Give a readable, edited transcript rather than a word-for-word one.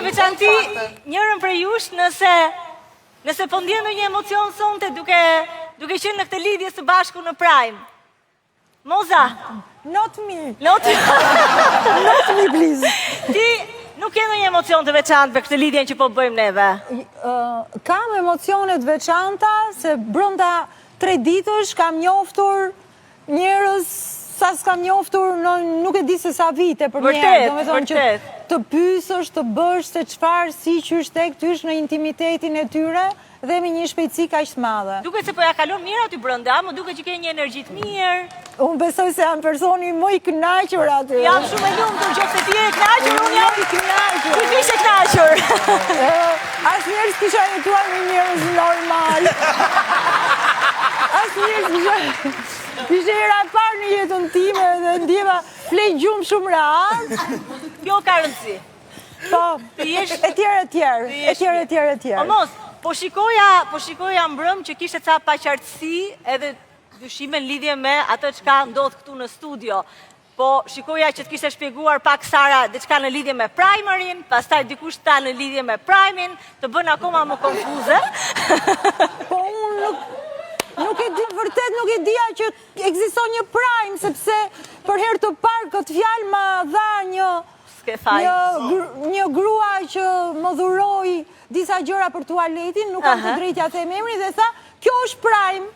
në veçanti njërën për jush nëse po ndjen ndonjë emocion sonte duke qenë në këtë lidhje së bashku në Prime. Moza. Not me. Not me, please. Ti nuk ke ndonjë emocion të veçantë për këtë lidhjen që po bëjmë neve? Kam emocionet veçanta se brenda 3 ditësh kam njoftur njerëz sa s'kam njoftur nuk e di se sa vite për njerë. Vërtet. Të pysësh, të bësh se çfarë si qysh tek tysh në intimitetin e tyre dhe me një shpejtësi kaq të madhe. Duket se po ja kalon mirë aty brenda, më duket që ke një energji të mirë. Unë besoj se jam personi më i kënaqur aty. Jam shumë e lumtur nëse ti je i kënaqur, unë jam i kënaqur. Ti ishe kënaqur. Asnjëherë s'kisha jetuar me njerëz normal. Asnjëherë ishte hera e parë në jetën time dhe ndjeva flej gjumë shumë rahat. Kjo ka rëndësi. Po, etjerë. O mos, po shikoja mbrëm që kishte ca paqartësi edhe dyshime në lidhje me atë çka ndodh këtu në studio. Po shikoja që të kishte shpjeguar pak Sara diçka në lidhje me Primerin, pastaj dikush ta në lidhje me Primein, të bën akoma më konfuze. Po unë nuk e di, vërtet nuk e dija që ekziston një Prime, sepse për herë të parë këtë fjalë ma dha një grua që më dhuroi disa gjëra për tualetin, nuk kam të drejtë ja them emrin dhe tha, kjo është Prime.